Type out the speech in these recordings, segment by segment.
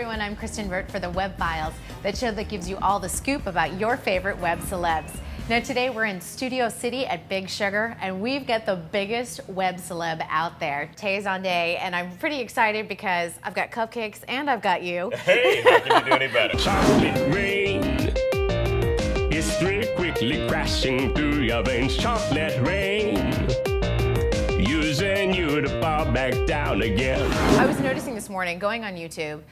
everyone, I'm Kristyn Burtt for the Web.Files, that show that gives you all the scoop about your favorite web celebs. Now today we're in Studio City at Big Sugar, and we've got the biggest web celeb out there, Tay Zonday, and I'm pretty excited because I've got cupcakes and I've got you. Hey, how can you do any better? Chocolate rain is really quickly crashing through your veins. Chocolate rain, using you to fall back down again. I was noticing this morning, going on YouTube,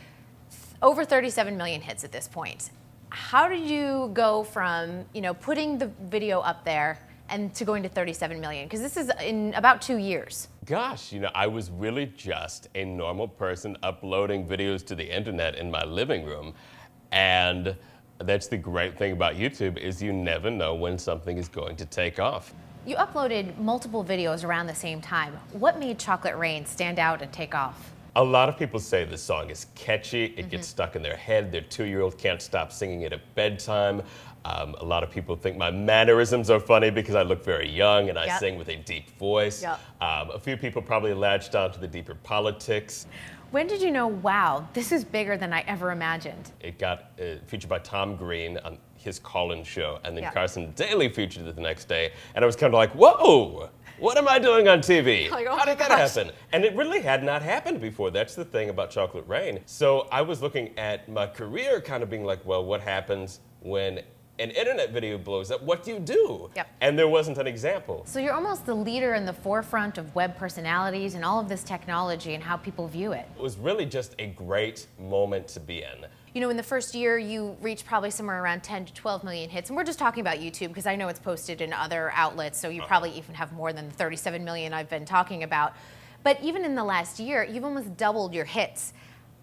over 37 million hits at this point. How did you go from, putting the video up there and to going to 37 million? Because this is in about 2 years. Gosh, I was really just a normal person uploading videos to the internet in my living room. And that's the great thing about YouTube, is you never know when something is going to take off. You uploaded multiple videos around the same time. What made Chocolate Rain stand out and take off? A lot of people say the song is catchy, it gets stuck in their head, their 2-year-old can't stop singing it at bedtime. A lot of people think my mannerisms are funny because I look very young and I sing with a deep voice. A few people probably latched on to the deeper politics. When did you know, wow, this is bigger than I ever imagined? It got featured by Tom Green on his call-in show, and then Carson Daly featured it the next day, and I was kind of like, whoa! What am I doing on TV? Like, oh How did that happen? And it really had not happened before. That's the thing about Chocolate Rain. So I was looking at my career kind of being like, well, what happens when an internet video blows up? What do you do? And there wasn't an example. So you're almost the leader in the forefront of web personalities and all of this technology and how people view it. It was really just a great moment to be in. In the first year, you reached probably somewhere around 10 to 12 million hits. And we're just talking about YouTube because I know it's posted in other outlets, so you probably even have more than the 37 million I've been talking about. But even in the last year, you've almost doubled your hits.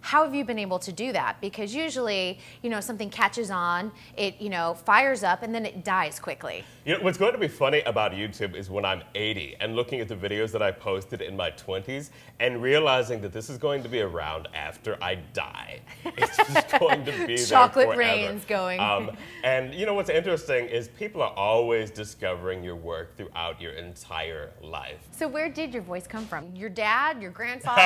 How have you been able to do that? Because usually, something catches on, it, fires up, and then it dies quickly. What's going to be funny about YouTube is when I'm 80 and looking at the videos that I posted in my 20s and realizing that this is going to be around after I die. It's just going to be there Chocolate forever. Rain's going. And what's interesting is people are always discovering your work throughout your entire life. So where did your voice come from? Your dad? Your grandfather?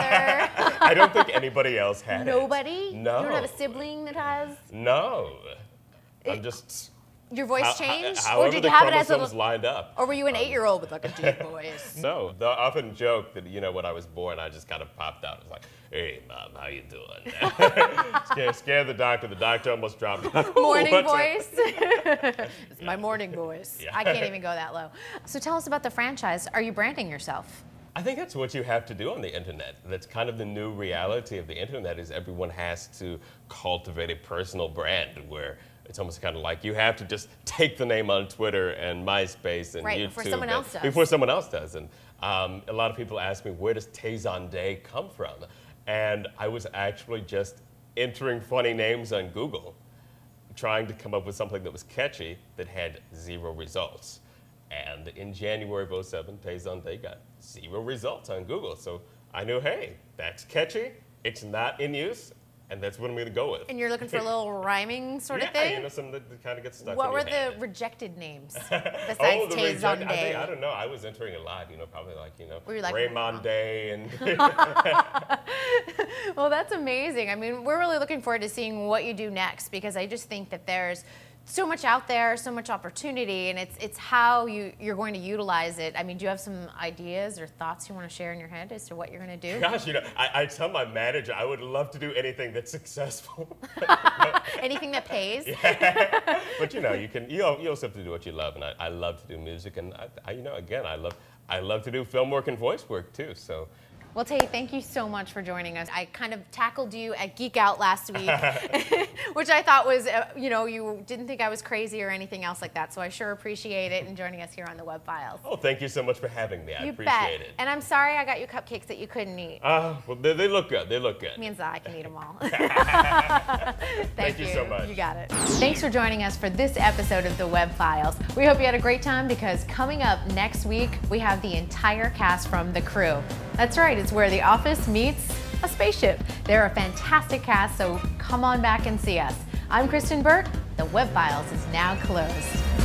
I don't think anybody else had Nobody? it. No. You don't have a sibling that has? No. I'm just... Your voice changed? Or did you have it as a lined up. Or were you an 8-year-old with like a deep voice? No. They often joke that, when I was born, I just kind of popped out. It was like, hey, Mom, how you doing? Scared the doctor. The doctor almost dropped. Morning voice? It's my morning voice. I can't even go that low. So tell us about the franchise. Are you branding yourself? I think that's what you have to do on the internet. That's kind of the new reality of the internet, is everyone has to cultivate a personal brand where it's almost kind of like you have to just take the name on Twitter and MySpace and YouTube. Before someone else does. Before someone else does. And a lot of people ask me, where does Tay Zonday come from? And I was actually just entering funny names on Google, trying to come up with something that was catchy that had 0 results. And in January of 2007, Tay Zonday got 0 results on Google. So I knew, hey, that's catchy, it's not in use, and that's what I'm going to go with. And you're looking for a little rhyming sort of thing? Yeah, something that kind of gets stuck What in were your head. The rejected names besides Tay Zonday? I don't know. I was entering a lot, probably like, like Raymond Day and... Well, that's amazing. I mean, we're really looking forward to seeing what you do next, because I just think that there's so much out there, so much opportunity, and it's how you're going to utilize it. I mean, do you have some ideas or thoughts you want to share in your head as to what you're going to do? Gosh, I tell my manager I would love to do anything that's successful. Anything that pays? Yeah. But you also have to do what you love, and I love to do music, and I love to do film work and voice work too. So. Well, Tay, thank you so much for joining us. I kind of tackled you at Geek Out last week, which I thought was, you didn't think I was crazy or anything else like that. So I sure appreciate it and joining us here on the Web.Files. Oh, thank you so much for having me. I appreciate it. And I'm sorry I got you cupcakes that you couldn't eat. Well, they look good. They look good. It means that I can eat them all. Thank you so much. You got it. Thanks for joining us for this episode of the Web.Files. We hope you had a great time, because coming up next week, we have the entire cast from The Crew. That's right, it's where The Office meets a spaceship. They're a fantastic cast, so come on back and see us. I'm Kristyn Burtt. The Web.Files is now closed.